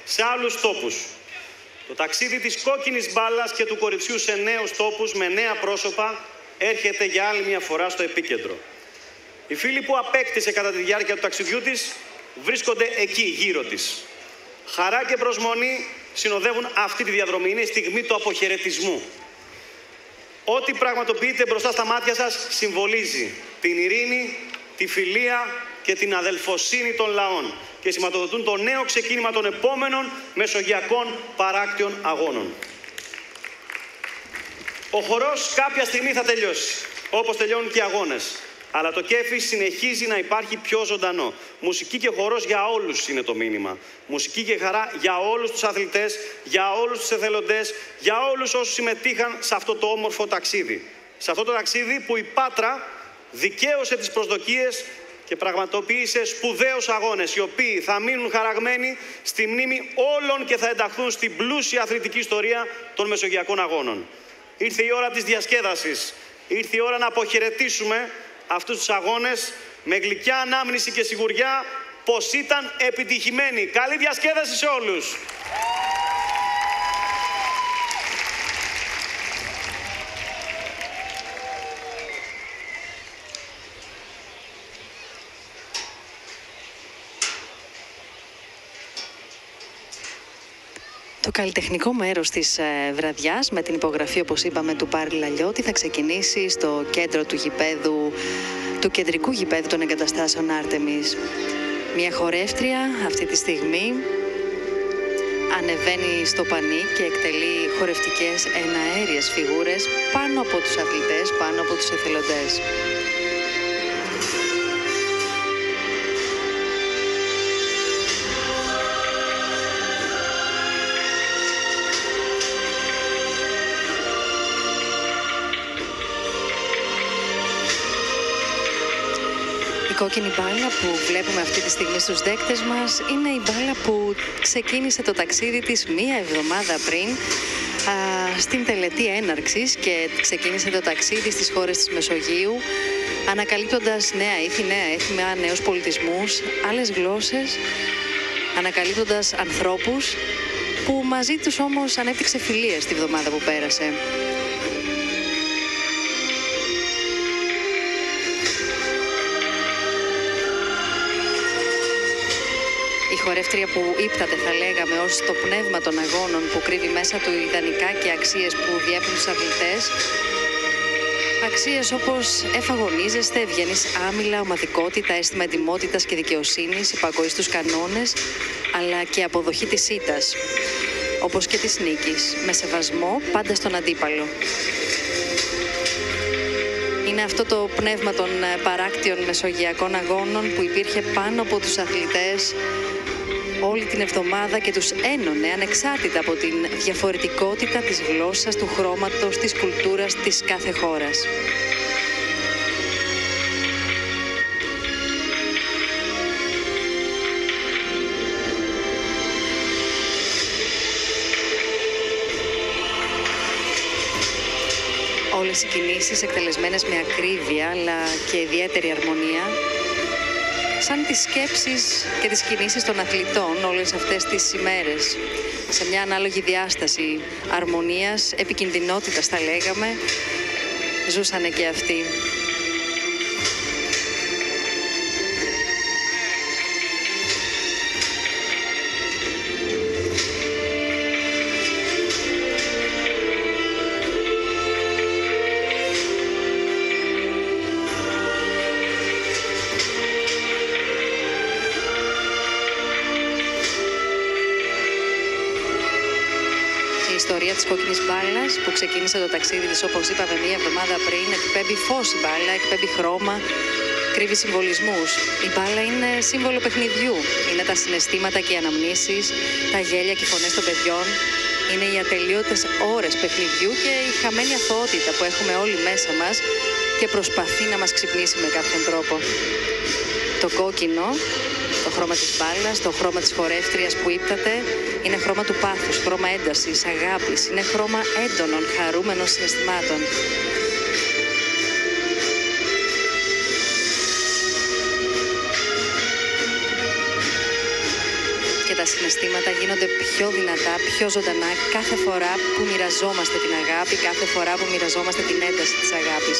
σε άλλους τόπους. Το ταξίδι της κόκκινης μπάλας και του κοριτσιού σε νέους τόπους με νέα πρόσωπα έρχεται για άλλη μια φορά στο επίκεντρο. Οι φίλοι που απέκτησε κατά τη διάρκεια του ταξιδιού της βρίσκονται εκεί γύρω της. Χαρά και προσμονή συνοδεύουν αυτή τη διαδρομή. Είναι η στιγμή του αποχαιρετισμού. Ό,τι πραγματοποιείται μπροστά στα μάτια σας συμβολίζει την ειρήνη, τη φιλία και την αδελφοσύνη των λαών και σηματοδοτούν το νέο ξεκίνημα των επόμενων μεσογειακών παράκτιων αγώνων. Ο χορός κάποια στιγμή θα τελειώσει, όπως τελειώνουν και οι αγώνες. Αλλά το κέφι συνεχίζει να υπάρχει πιο ζωντανό. Μουσική και χορός για όλους είναι το μήνυμα. Μουσική και χαρά για όλους τους αθλητές, για όλους τους εθελοντές, για όλους όσους συμμετείχαν σε αυτό το όμορφο ταξίδι. Σε αυτό το ταξίδι που η Πάτρα δικαίωσε τις προσδοκίες και πραγματοποίησε σπουδαίους αγώνες, οι οποίοι θα μείνουν χαραγμένοι στη μνήμη όλων και θα ενταχθούν στην πλούσια αθλητική ιστορία των Μεσογειακών Αγώνων. Ήρθε η ώρα της διασκέδασης. Ήρθε η ώρα να αποχαιρετήσουμε αυτούς τους αγώνες με γλυκιά ανάμνηση και σιγουριά πως ήταν επιτυχημένοι. Καλή διασκέδαση σε όλους! Το καλλιτεχνικό μέρος της βραδιάς με την υπογραφή, όπως είπαμε, του Πάρη Λαλιώτη θα ξεκινήσει στο κέντρο του κεντρικού γηπέδου των εγκαταστάσεων Άρτεμις. Μια χορεύτρια αυτή τη στιγμή ανεβαίνει στο πανί και εκτελεί χορευτικές εναέριες φιγούρες πάνω από τους αθλητές, πάνω από τους εθελοντές. Η κόκκινη μπάλα που βλέπουμε αυτή τη στιγμή στους δέκτες μας είναι η μπάλα που ξεκίνησε το ταξίδι της μία εβδομάδα πριν στην τελετή έναρξης και ξεκίνησε το ταξίδι στις χώρες της Μεσογείου, ανακαλύπτοντας νέα ήθη, νέα έθιμα, νέους πολιτισμούς, άλλες γλώσσες, ανακαλύπτοντας ανθρώπους που μαζί τους όμως ανέπτυξε φιλίες τη βδομάδα που πέρασε. Η χορεύτρια που ύπταται, θα λέγαμε, ως το πνεύμα των αγώνων που κρύβει μέσα του ιδανικά και αξίες που διέπουν τους αθλητές. Αξίες όπως εφαγωνίζεστε, ευγενής άμυλα, ομαδικότητα, αίσθημα εντιμότητας και δικαιοσύνης, υπακοή στους κανόνες, αλλά και αποδοχή της ήττας, όπως και της νίκης, με σεβασμό πάντα στον αντίπαλο. Είναι αυτό το πνεύμα των παράκτιων Μεσογειακών Αγώνων που υπήρχε πάνω από τους αθλητές όλη την εβδομάδα και τους ένωνε ανεξάρτητα από την διαφορετικότητα της γλώσσας, του χρώματος, της κουλτούρας της κάθε χώρας. Όλες οι κινήσεις εκτελεσμένες με ακρίβεια αλλά και ιδιαίτερη αρμονία, σαν τις σκέψεις και τις κινήσεις των αθλητών όλες αυτές τις ημέρες, σε μια ανάλογη διάσταση αρμονίας, επικινδυνότητας θα λέγαμε, ζούσανε και αυτοί. Η ιστορία της κόκκινης μπάλας που ξεκίνησε το ταξίδι της, όπως είπαμε, μία εβδομάδα πριν, εκπέμπει φως η μπάλα, εκπέμπει χρώμα, κρύβει συμβολισμούς. Η μπάλα είναι σύμβολο παιχνιδιού. Είναι τα συναισθήματα και οι αναμνήσεις, τα γέλια και οι φωνές των παιδιών. Είναι οι ατελείωτες ώρες παιχνιδιού και η χαμένη αθωότητα που έχουμε όλοι μέσα μας και προσπαθεί να μας ξυπνήσει με κάποιον τρόπο. Το κόκκινο, το χρώμα της μπάλας, το χρώμα της χορεύτριας που ύπταται, είναι χρώμα του πάθους, χρώμα έντασης, αγάπης, είναι χρώμα έντονων, χαρούμενων συναισθημάτων. Και τα συναισθήματα γίνονται πιο δυνατά, πιο ζωντανά κάθε φορά που μοιραζόμαστε την αγάπη, κάθε φορά που μοιραζόμαστε την ένταση της αγάπης.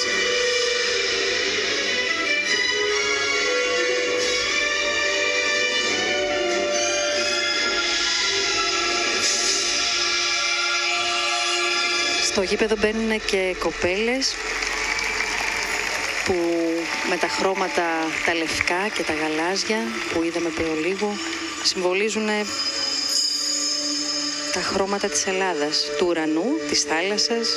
Στο γήπεδο μπαίνουν και κοπέλες που με τα χρώματα τα λευκά και τα γαλάζια που είδαμε πριν λίγο συμβολίζουν τα χρώματα της Ελλάδας, του ουρανού, της θάλασσας.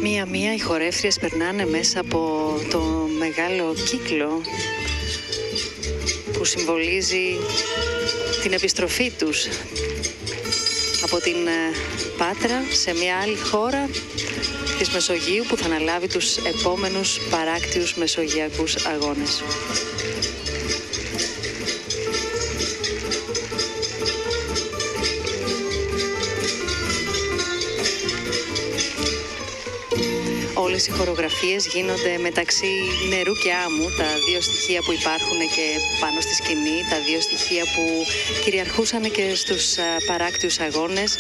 Μία-μία οι χορεύτριες περνάνε μέσα από το μεγάλο κύκλο που συμβολίζει την επιστροφή τους από την Πάτρα σε μια άλλη χώρα της Μεσογείου που θα αναλάβει τους επόμενους παράκτιους μεσογειακούς αγώνες. Όλες οι χορογραφίες γίνονται μεταξύ νερού και άμμου, τα δύο στοιχεία που υπάρχουν και πάνω στη σκηνή, τα δύο στοιχεία που κυριαρχούσαν και στους παράκτιους αγώνες.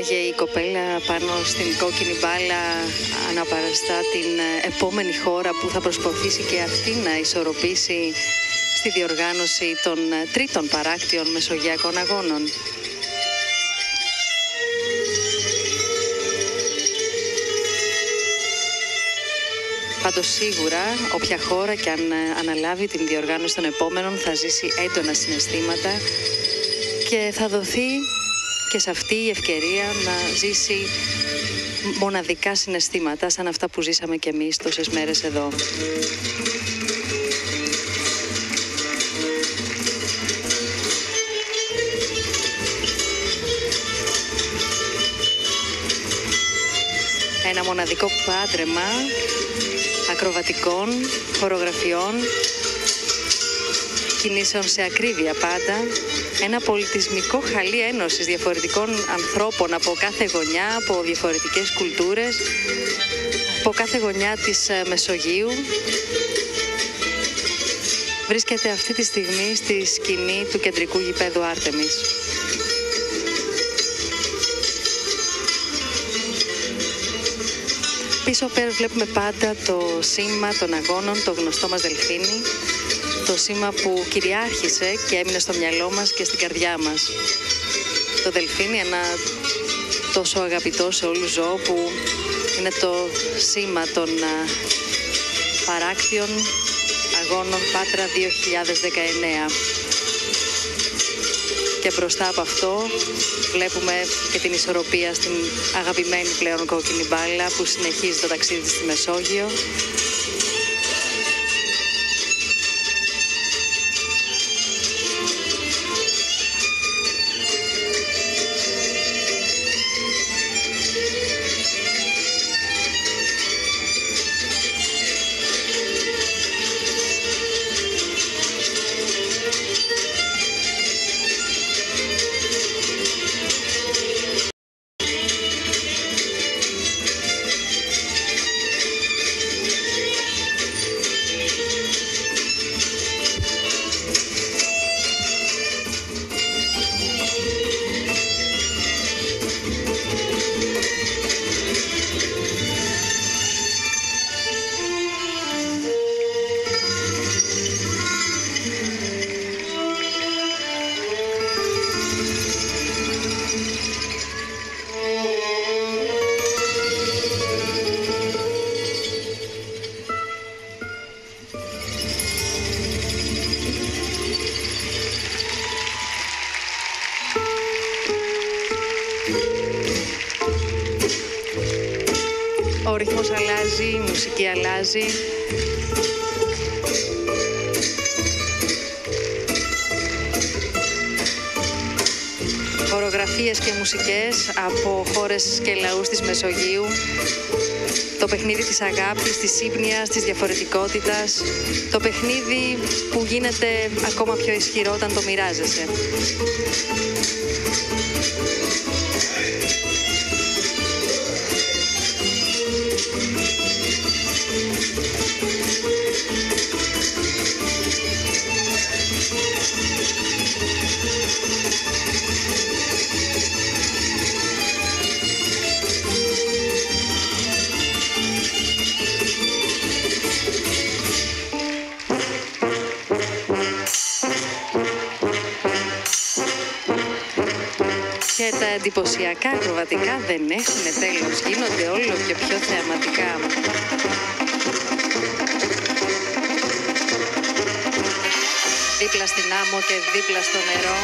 Πέταγε η κοπέλα πάνω στην κόκκινη μπάλα, αναπαραστά την επόμενη χώρα που θα προσπαθήσει και αυτή να ισορροπήσει στη διοργάνωση των τρίτων παράκτιων Μεσογειακών Αγώνων. Πάντως σίγουρα, όποια χώρα και αν αναλάβει την διοργάνωση των επόμενων θα ζήσει έντονα συναισθήματα και θα δοθεί και σε αυτή η ευκαιρία να ζήσει μοναδικά συναισθήματα σαν αυτά που ζήσαμε κι εμείς τόσες μέρες εδώ. Ένα μοναδικό πάντρεμα ακροβατικών, χορογραφιών, κινήσεων σε ακρίβεια πάντα. Ένα πολιτισμικό χαλί ένωσης διαφορετικών ανθρώπων από κάθε γωνιά, από διαφορετικές κουλτούρες, από κάθε γωνιά της Μεσογείου. Βρίσκεται αυτή τη στιγμή στη σκηνή του κεντρικού γηπέδου Άρτεμις. Πίσω πέρα βλέπουμε πάντα το σήμα των αγώνων, το γνωστό μας δελφίνι, το σήμα που κυριάρχησε και έμεινε στο μυαλό μας και στην καρδιά μας. Το δελφίνι, ένα τόσο αγαπητό σε όλους ζώο που είναι το σήμα των παράκτιων αγώνων Πάτρα 2019. Και μπροστά από αυτό βλέπουμε και την ισορροπία στην αγαπημένη πλέον κόκκινη μπάλα που συνεχίζει το ταξίδι της στη Μεσόγειο. Ο ρυθμός αλλάζει, η μουσική αλλάζει. Χορογραφίες και μουσικές από χώρες και λαούς της Μεσογείου. Το παιχνίδι της αγάπης, της σύμπνοιας, της διαφορετικότητας. Το παιχνίδι που γίνεται ακόμα πιο ισχυρό όταν το μοιράζεσαι. Και τα εντυπωσιακά ακροβατικά δεν έχουν τέλος, γίνονται όλο και πιο θεαματικά. Δίπλα στην άμμο και δίπλα στο νερό,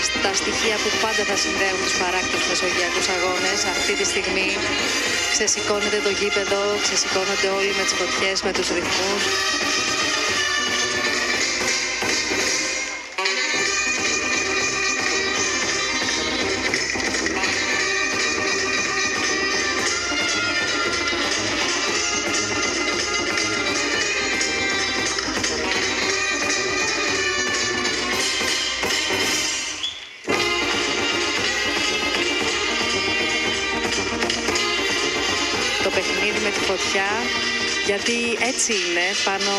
στα στοιχεία που πάντα θα συνδέουν τους παράκτιους Μεσογειακούς Αγώνες, αυτή τη στιγμή ξεσηκώνεται το γήπεδο, ξεσηκώνονται όλοι με τις φωτιές, με τους ρυθμούς. Το παιχνίδι με τη φωτιά, γιατί έτσι είναι πάνω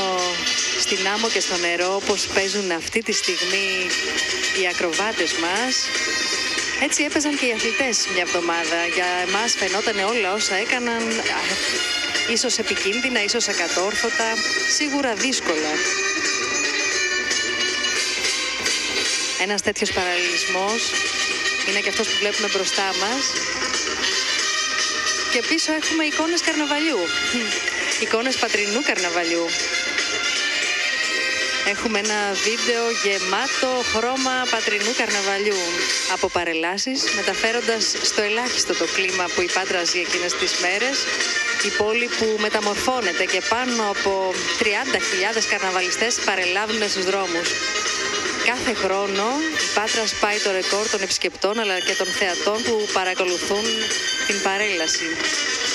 στην άμμο και στο νερό, όπως παίζουν αυτή τη στιγμή οι ακροβάτες μας. Έτσι έπαιζαν και οι αθλητές μια εβδομάδα. Για εμάς φαινόταν όλα όσα έκαναν ίσως επικίνδυνα, ίσως ακατόρθωτα, σίγουρα δύσκολα. Ένας τέτοιος παραλληλισμός είναι και αυτός που βλέπουμε μπροστά μας. Και πίσω έχουμε εικόνες καρναβαλιού, εικόνες πατρινού καρναβαλιού. Έχουμε ένα βίντεο γεμάτο χρώμα πατρινού καρναβαλιού από παρελάσεις, μεταφέροντας στο ελάχιστο το κλίμα που η Πάτρα ζει εκείνες τις μέρες. Η πόλη που μεταμορφώνεται και πάνω από 30.000 καρναβαλιστές παρελάβουν στους δρόμους. Κάθε χρόνο η Πάτρα σπάει το ρεκόρ των επισκεπτών αλλά και των θεατών που παρακολουθούν την παρέλαση.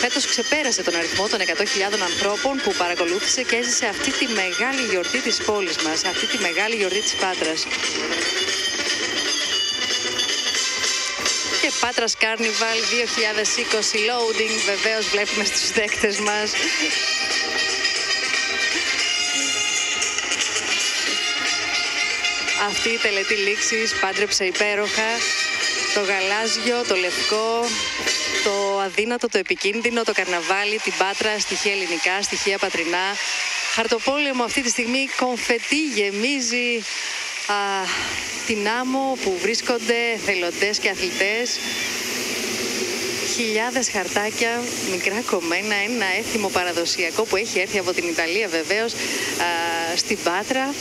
Φέτος ξεπέρασε τον αριθμό των 100.000 ανθρώπων που παρακολούθησε και έζησε αυτή τη μεγάλη γιορτή της πόλης μας, αυτή τη μεγάλη γιορτή της Πάτρας. Και Πάτρας Carnival 2020 loading, βεβαίως βλέπουμε στους δέκτες μας. Αυτή η τελετή λήξης πάντρεψε υπέροχα το γαλάζιο, το λευκό, το αδύνατο, το επικίνδυνο, το καρναβάλι, την Πάτρα, στοιχεία ελληνικά, στοιχεία πατρινά. Χαρτοπόλεμο αυτή τη στιγμή, κομφετί γεμίζει την άμμο που βρίσκονται εθελοντές και αθλητές. Χιλιάδες χαρτάκια, μικρά κομμένα, ένα έθιμο παραδοσιακό που έχει έρθει από την Ιταλία βεβαίως στην Πάτρα.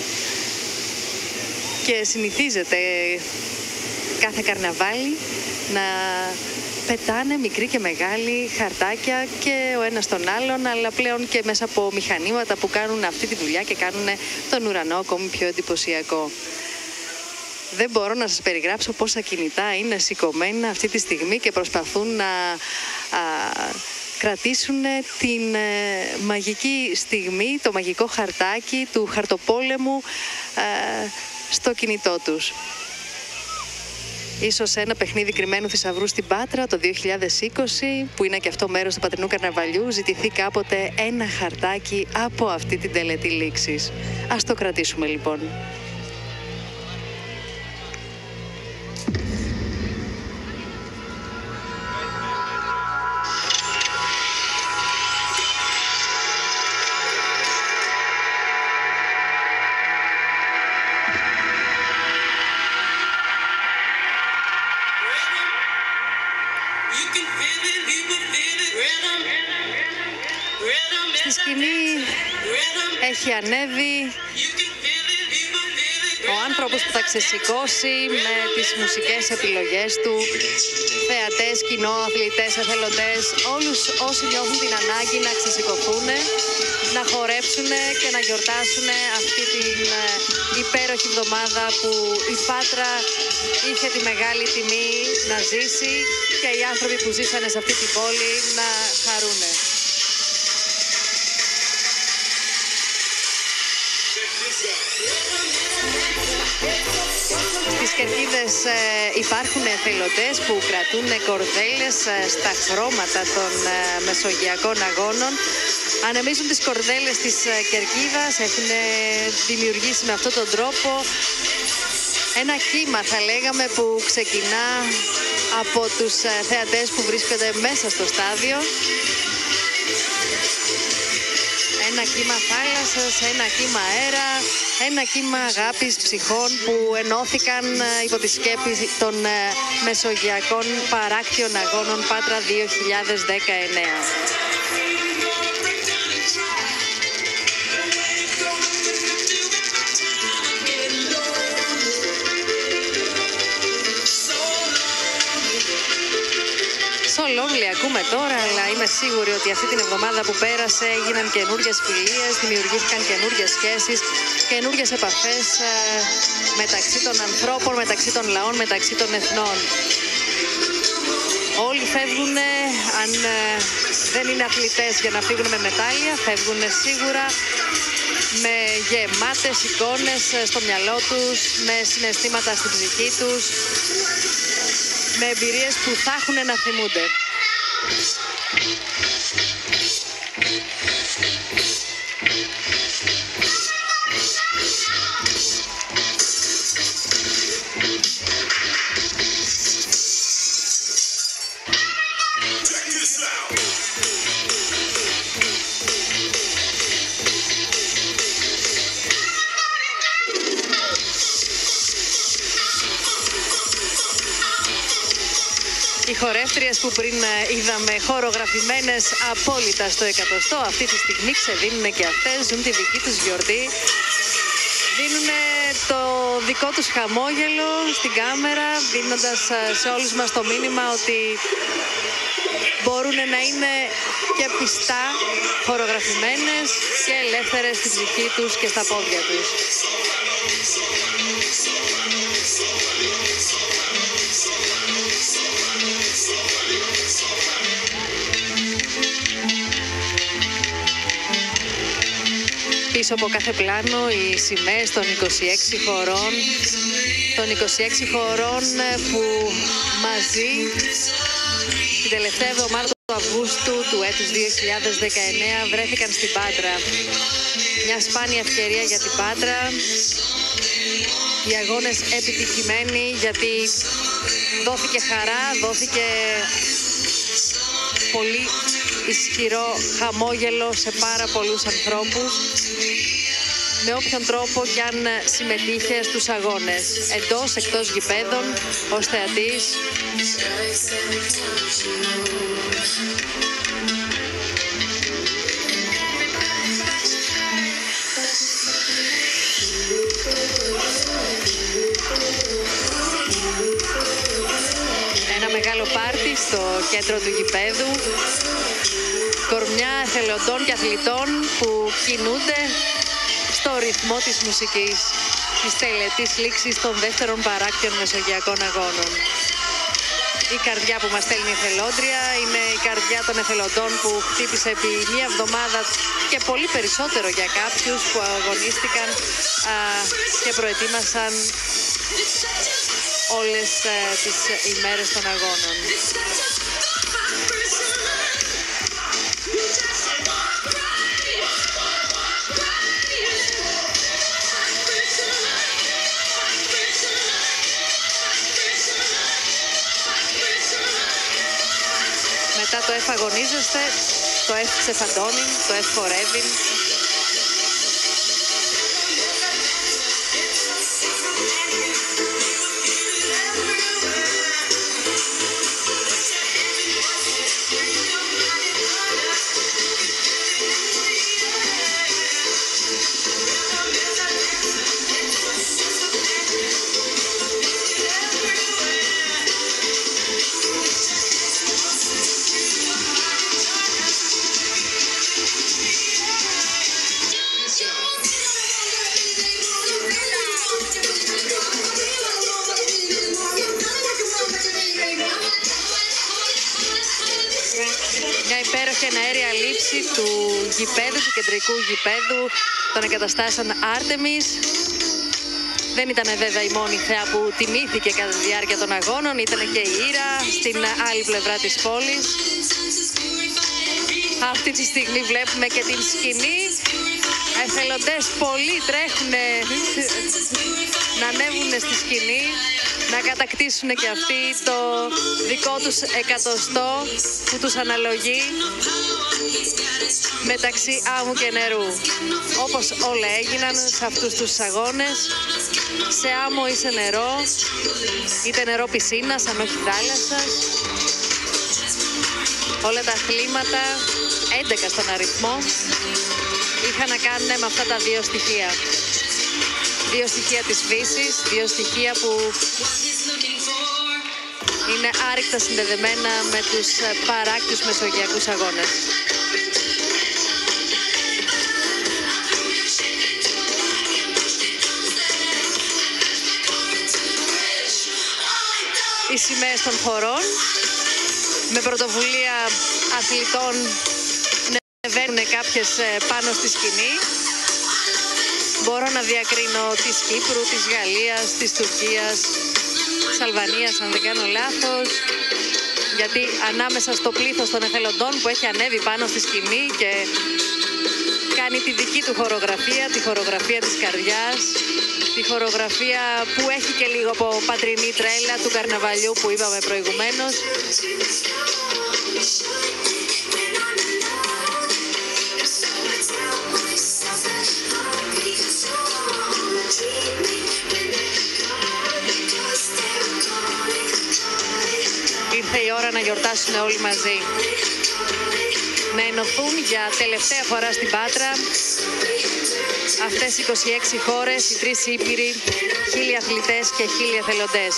Και συνηθίζεται κάθε καρναβάλι να πετάνε μικροί και μεγάλοι χαρτάκια και ο ένας τον άλλον, αλλά πλέον και μέσα από μηχανήματα που κάνουν αυτή τη δουλειά και κάνουν τον ουρανό ακόμη πιο εντυπωσιακό. Δεν μπορώ να σας περιγράψω πόσα κινητά είναι σηκωμένα αυτή τη στιγμή και προσπαθούν να κρατήσουν την μαγική στιγμή, το μαγικό χαρτάκι του χαρτοπόλεμου στο κινητό τους. Ίσως ένα παιχνίδι κρυμμένου θησαυρού στην Πάτρα το 2020, που είναι και αυτό μέρος του πατρινού καρναβαλιού, ζητηθεί κάποτε ένα χαρτάκι από αυτή την τελετή λήξης. Ας το κρατήσουμε λοιπόν. Στη σκηνή έχει ανέβει ο άνθρωπος που θα ξεσηκώσει με τις μουσικές επιλογές του θεατές, κοινό, αθλητές, εθελοντές, όλους όσοι νιώθουν την ανάγκη να ξεσηκωθούν, να χορέψουν και να γιορτάσουν αυτή την υπέροχη εβδομάδα που η Πάτρα είχε τη μεγάλη τιμή να ζήσει και οι άνθρωποι που ζήσανε σε αυτή την πόλη να χαρούν. Στις κερκίδες υπάρχουν εθελοντές που κρατούν κορδέλες στα χρώματα των μεσογειακών αγώνων. Ανεμίζουν τις κορδέλες της κερκίδας, έχουν δημιουργήσει με αυτόν τον τρόπο ένα κύμα, θα λέγαμε, που ξεκινά από τους θεατές που βρίσκονται μέσα στο στάδιο. Ένα κύμα θάλασσας, ένα κύμα αέρα, ένα κύμα αγάπης ψυχών που ενώθηκαν υπό τη σκέπη των Μεσογειακών Παράκτιων Αγώνων Πάτρα 2019. Lonely ακούμε τώρα, αλλά είμαι σίγουρη ότι αυτή την εβδομάδα που πέρασε έγιναν καινούργιες φιλίες, δημιουργήθηκαν καινούργιες σχέσεις, καινούργιες επαφές μεταξύ των ανθρώπων, μεταξύ των λαών, μεταξύ των εθνών. Όλοι φεύγουν, αν δεν είναι αθλητές για να φύγουν με μετάλλια, φεύγουν σίγουρα με γεμάτες εικόνες στο μυαλό τους, με συναισθήματα στην ψυχή τους, με εμπειρίες που θα έχουν να θυμούνται. χορεύτριες που πριν είδαμε χορογραφημένες απόλυτα στο 100, αυτή τη στιγμή ξεδίνουν και αυτές, ζουν τη δική τους γιορτή. Δίνουν το δικό τους χαμόγελο στην κάμερα, δίνοντας σε όλους μας το μήνυμα ότι μπορούν να είναι και πιστά χορογραφημένες και ελεύθερες στην ψυχή τους και στα πόδια τους. Πίσω από κάθε πλάνο οι σημαίες των 26 χωρών, που μαζί την τελευταία εβδομάδα του Αυγούστου του έτους 2019 βρέθηκαν στην Πάτρα. Μια σπάνια ευκαιρία για την Πάτρα. Οι αγώνες επιτυχημένοι γιατί δόθηκε χαρά, δόθηκε πολύ ισχυρό χαμόγελο σε πάρα πολλούς ανθρώπους, με όποιον τρόπο κι αν συμμετείχε στους αγώνες, εντός, εκτός γηπέδων, ως θεατής. Ένα μεγάλο πάρτι στο κέντρο του γηπέδου. Κορμιά εθελοντών και αθλητών που κινούνται στο ρυθμό της μουσικής της τελετής λήξης των δεύτερων παράκτιων Μεσογειακών Αγώνων. Η καρδιά που μας στέλνει η εθελόντρια είναι η καρδιά των εθελοντών που χτύπησε επί μία εβδομάδα και πολύ περισσότερο για κάποιους που αγωνίστηκαν και προετοίμασαν όλες τις ημέρες των αγώνων. Μετά το εφαγωνίζεστε, το ξεφαντώνει, το χορεύει. Μια υπέροχη εναέρια λήψη του γηπέδου, του κεντρικού γηπέδου των εγκαταστάσεων Άρτεμις. Δεν ήταν βέβαια η μόνη θέα που τιμήθηκε κατά τη διάρκεια των αγώνων, ήταν και η Ήρα στην άλλη πλευρά της πόλης. Αυτή τη στιγμή βλέπουμε και την σκηνή. Εθελοντές πολλοί τρέχουν να ανέβουν στη σκηνή, να κατακτήσουν και αυτοί το δικό τους 100 που τους αναλογεί μεταξύ άμμου και νερού. Όπως όλα έγιναν σε αυτούς τους αγώνες, σε άμμο ή σε νερό, είτε νερό πισίνας, αν όχι θάλασσας. Όλα τα αθλήματα, 11 στον αριθμό, είχαν να κάνουν με αυτά τα δύο στοιχεία. Δύο στοιχεία της φύσης, δύο στοιχεία που είναι άρρηκτα συνδεδεμένα με τους παράκτιους Μεσογειακούς Αγώνες. Οι σημαίες των χωρών, με πρωτοβουλία αθλητών, ανεβαίνουν κάποιες πάνω στη σκηνή. Μπορώ να διακρίνω της Κύπρου, της Γαλλίας, της Τουρκίας, της Αλβανίας, αν δεν κάνω λάθος. Γιατί ανάμεσα στο πλήθος των εθελοντών που έχει ανέβει πάνω στη σκηνή και κάνει τη δική του χορογραφία, τη χορογραφία της καρδιάς, τη χορογραφία που έχει και λίγο από πατρινή τρέλα του καρναβαλιού που είπαμε προηγουμένως. Ήρθε η ώρα να γιορτάσουν όλοι μαζί. Να ενωθούν για τελευταία φορά στην Πάτρα αυτές οι 26 χώρες, οι 3 ήπειροι, 1000 αθλητές και 1000 εθελοντές.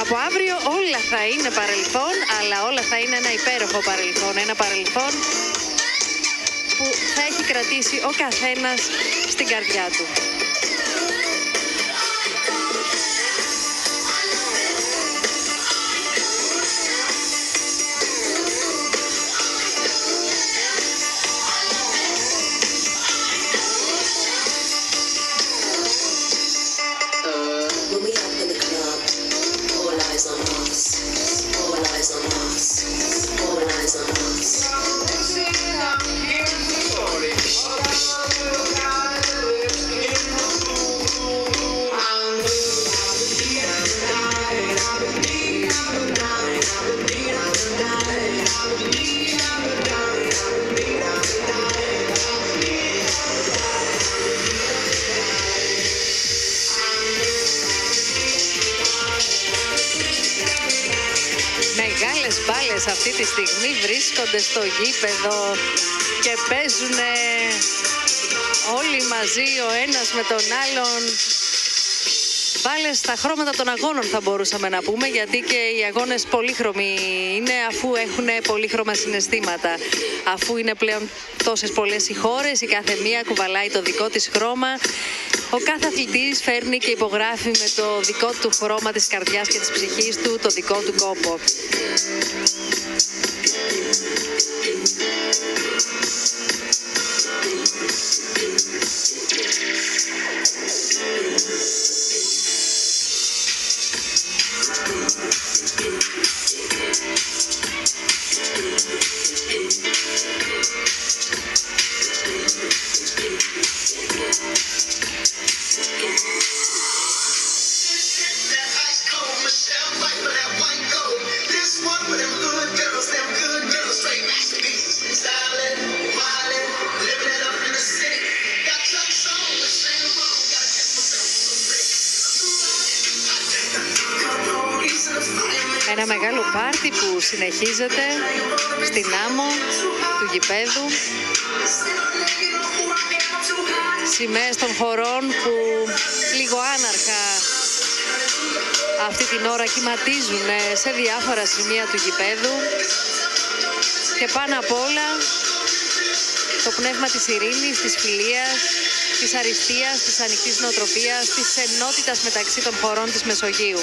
Από αύριο όλα θα είναι παρελθόν, αλλά όλα θα είναι ένα υπέροχο παρελθόν. Ένα παρελθόν που θα έχει κρατήσει ο καθένας στην καρδιά του. Μεγάλες μπάλες αυτή τη στιγμή βρίσκονται στο γήπεδο και παίζουν όλοι μαζί ο ένας με τον άλλον. Μπάλες στα χρώματα των αγώνων θα μπορούσαμε να πούμε, γιατί και οι αγώνες πολύχρωμοι είναι, αφού έχουν πολύχρωμα συναισθήματα. Αφού είναι πλέον τόσες πολλές οι χώρες, η κάθε μία κουβαλάει το δικό της χρώμα. Ο κάθε αθλητής φέρνει και υπογράφει με το δικό του χρώμα της καρδιάς και της ψυχής του, το δικό του κόπο. Ένα μεγάλο πάρτι που συνεχίζεται στην άμμο του γηπέδου. Σημαίες των χωρών που λίγο άναρχα αυτή την ώρα κυματίζουν σε διάφορα σημεία του γηπέδου. Και πάνω απ' όλα το πνεύμα της ειρήνης, της φιλίας, της αριστείας, της ανοιχτής νοοτροπίας, της ενότητας μεταξύ των χωρών της Μεσογείου.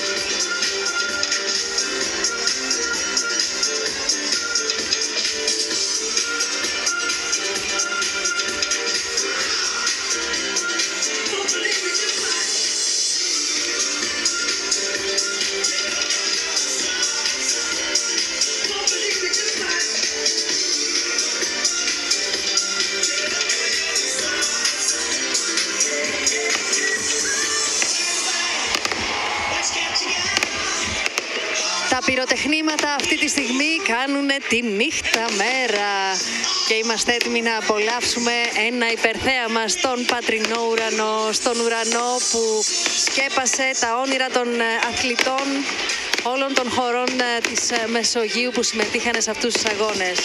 Τα πυροτεχνήματα αυτή τη στιγμή κάνουν τη νύχτα μέρα και είμαστε έτοιμοι να απολαύσουμε ένα υπερθέαμα στον πατρινό ουρανό, στον ουρανό που σκέπασε τα όνειρα των αθλητών όλων των χωρών της Μεσογείου που συμμετείχαν σε αυτούς τους αγώνες.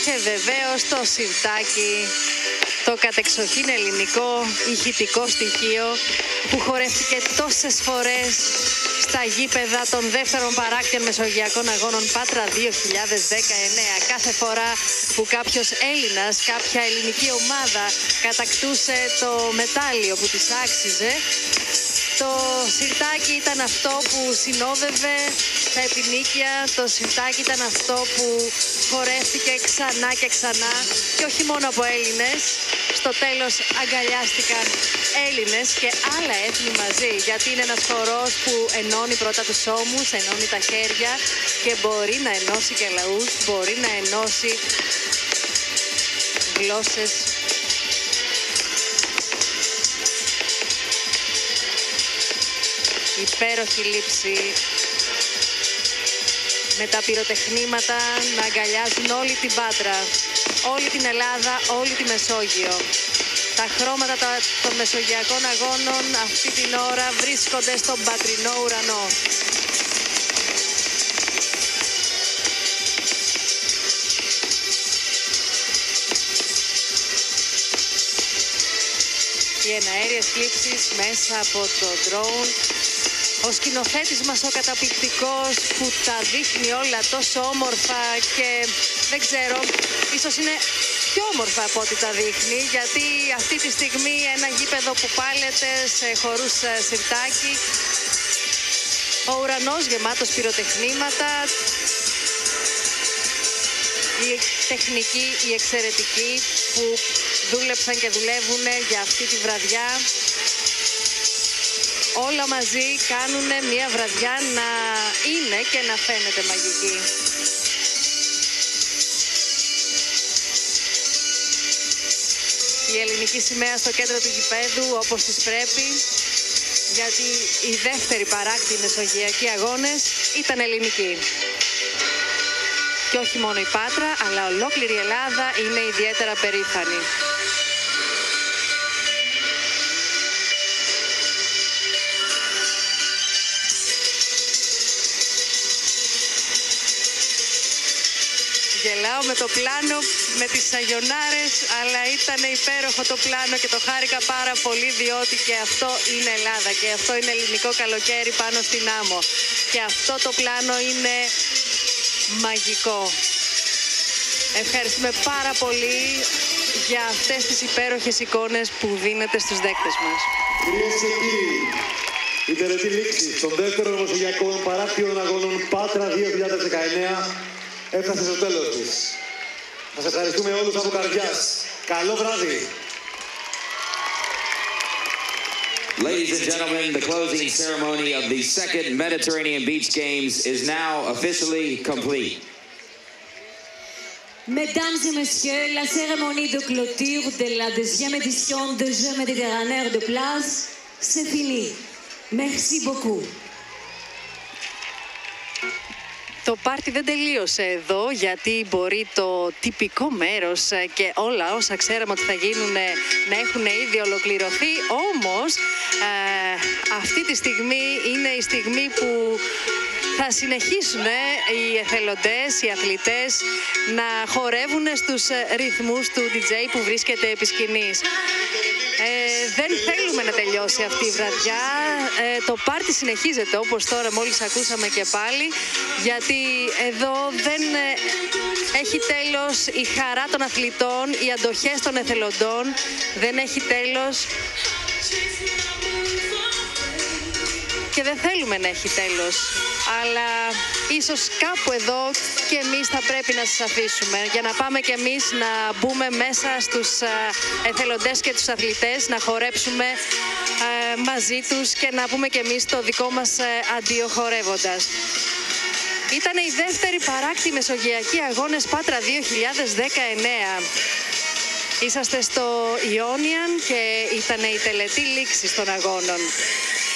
Και βεβαίως το σιρτάκι, το κατεξοχήν ελληνικό ηχητικό στοιχείο που χορεύτηκε τόσες φορές στα γήπεδα των δεύτερων παράκτιων Μεσογειακών Αγώνων Πάτρα 2019. Κάθε φορά που κάποιος Έλληνας, κάποια ελληνική ομάδα κατακτούσε το μετάλλιο που της άξιζε, το σιρτάκι ήταν αυτό που συνόδευε τα επινίκια, το σιρτάκι ήταν αυτό που χορεύτηκε ξανά και ξανά και όχι μόνο από Έλληνες. Στο τέλος αγκαλιάστηκαν Έλληνες και άλλα έθνη μαζί, γιατί είναι ένας χορός που ενώνει πρώτα τους ώμους, ενώνει τα χέρια και μπορεί να ενώσει και λαούς, μπορεί να ενώσει γλώσσες. Υπέροχη λήψη με τα πυροτεχνήματα να αγκαλιάζουν όλη την Πάτρα, όλη την Ελλάδα, όλη τη Μεσόγειο. Τα χρώματα των Μεσογειακών Αγώνων αυτή την ώρα βρίσκονται στον πατρινό ουρανό. Οι εναέριες κλήψεις μέσα από το drone. Ο σκηνοθέτης μας ο καταπληκτικός που τα δείχνει όλα τόσο όμορφα και δεν ξέρω, ίσως είναι πιο όμορφα από ό,τι τα δείχνει, γιατί αυτή τη στιγμή ένα γήπεδο που πάλεται σε χορούς σιρτάκι, ο ουρανός γεμάτος πυροτεχνήματα, οι τεχνικοί, οι εξαιρετικοί που δούλεψαν και δουλεύουν για αυτή τη βραδιά. Όλα μαζί κάνουν μια βραδιά να είναι και να φαίνεται μαγική. Η ελληνική σημαία στο κέντρο του γηπέδου όπως της πρέπει, γιατί η δεύτερη παράκτη Μεσογειακοί Αγώνες ήταν ελληνική. Και όχι μόνο η Πάτρα, αλλά ολόκληρη η Ελλάδα είναι ιδιαίτερα περήφανη. Γελάω με το πλάνο, με τις σαγιονάρες, αλλά ήταν υπέροχο το πλάνο και το χάρηκα πάρα πολύ, διότι και αυτό είναι Ελλάδα και αυτό είναι ελληνικό καλοκαίρι πάνω στην άμμο. Και αυτό το πλάνο είναι μαγικό. Ευχαριστούμε πάρα πολύ για αυτές τις υπέροχες εικόνες που δίνετε στους δέκτες μας. Κυρίες και κύριοι, η τελετή λήξη των δεύτερων Μεσογειακών Παράκτιων Αγώνων Πάτρα 2019 έφτασε στο τέλος της. Σας ευχαριστούμε όλους από καρδιάς. Καλό βράδυ. Ladies and gentlemen, the closing ceremony of the second Mediterranean Beach Games is now officially complete. Mesdames et messieurs, la cérémonie de clôture de la deuxième édition des Jeux méditerranéens de plage, c'est fini. Merci beaucoup. Το πάρτι δεν τελείωσε εδώ, γιατί μπορεί το τυπικό μέρος και όλα όσα ξέραμε ότι θα γίνουν να έχουν ήδη ολοκληρωθεί. Όμως αυτή τη στιγμή είναι η στιγμή που θα συνεχίσουν οι εθελοντές, οι αθλητές να χορεύουν στους ρυθμούς του DJ που βρίσκεται επί σκηνής. Δεν θέλουμε να τελειώσει αυτή η βραδιά. Το πάρτι συνεχίζεται όπως τώρα μόλις ακούσαμε και πάλι, γιατί εδώ δεν έχει τέλος η χαρά των αθλητών, οι αντοχές των εθελοντών, δεν έχει τέλος και δεν θέλουμε να έχει τέλος. Αλλά ίσως κάπου εδώ και εμείς θα πρέπει να σας αφήσουμε για να πάμε και εμείς να μπούμε μέσα στους εθελοντές και τους αθλητές, να χορέψουμε μαζί τους και να πούμε και εμείς το δικό μας αντίο χορεύοντας. Ήταν η δεύτερη παράκτη Μεσογειακοί Αγώνες Πάτρα 2019. Είσαστε στο Ionian και ήταν η τελετή λήξης των αγώνων.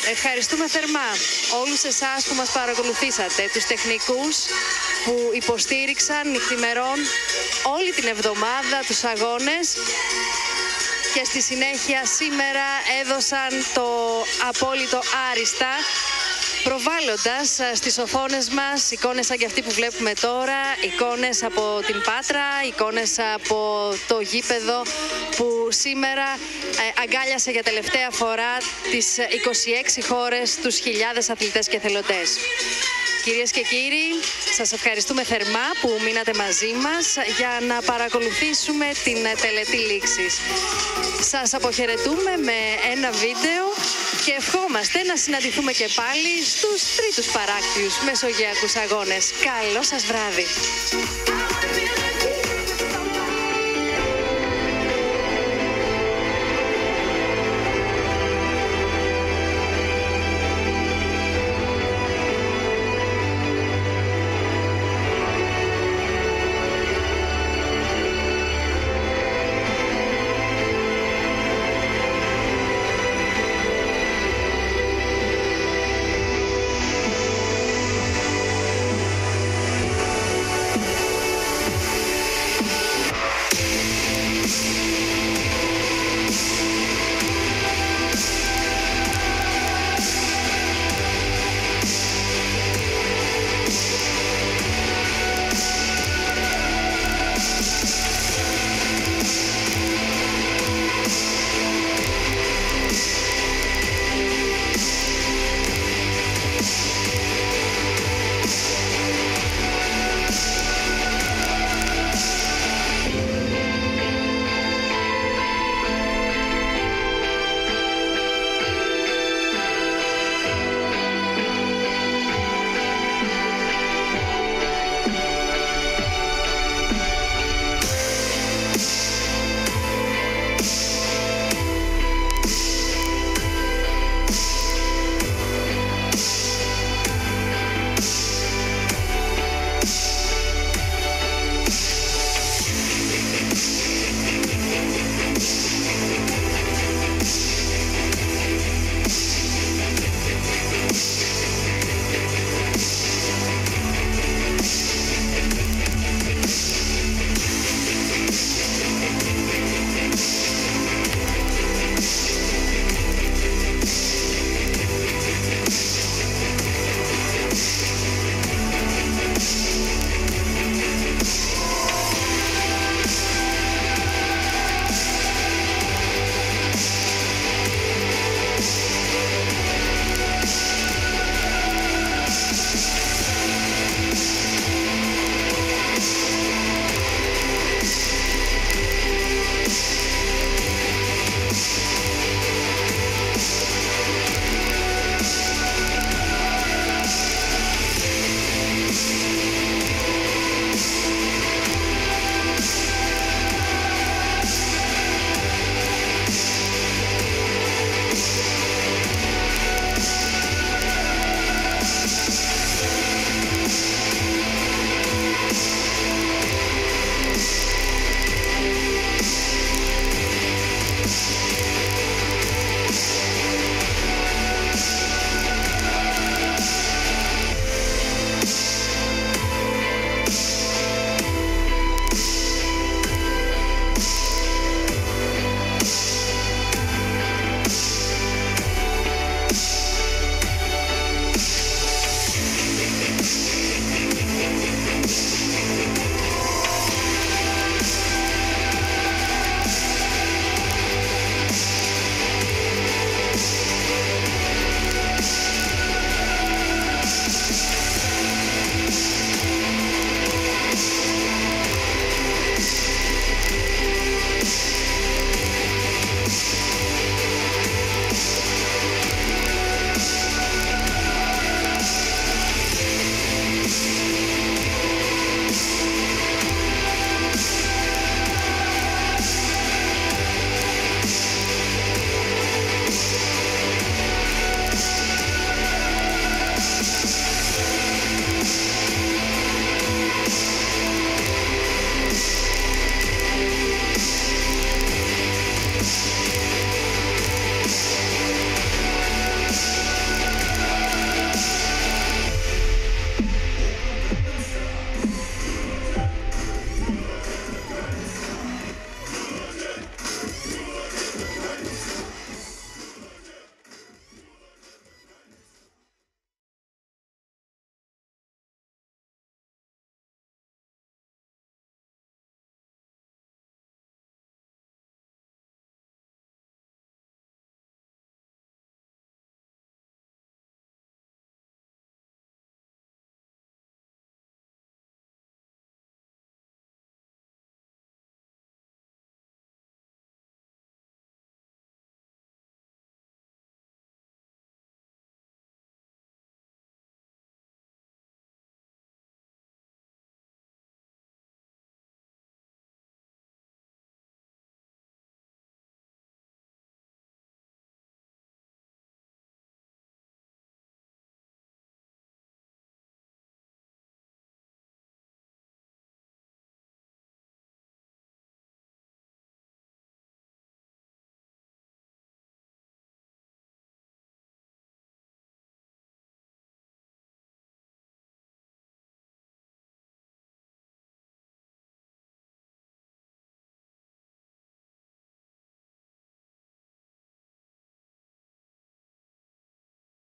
Ευχαριστούμε θερμά όλους εσάς που μας παρακολουθήσατε, τους τεχνικούς που υποστήριξαν νυχθημερών όλη την εβδομάδα τους αγώνες και στη συνέχεια σήμερα έδωσαν το απόλυτο άριστα προβάλλοντας στις οθόνες μας εικόνες σαν και αυτή που βλέπουμε τώρα, εικόνες από την Πάτρα, εικόνες από το γήπεδο που σήμερα αγκάλιασε για τελευταία φορά τις 26 χώρες, τους χιλιάδες αθλητές και εθελοντές. Κυρίες και κύριοι, σας ευχαριστούμε θερμά που μείνατε μαζί μας για να παρακολουθήσουμε την τελετή λήξης. Σας αποχαιρετούμε με ένα βίντεο και ευχόμαστε να συναντηθούμε και πάλι στους τρίτους παράκτιους Μεσογειακούς Αγώνες. Καλό σας βράδυ!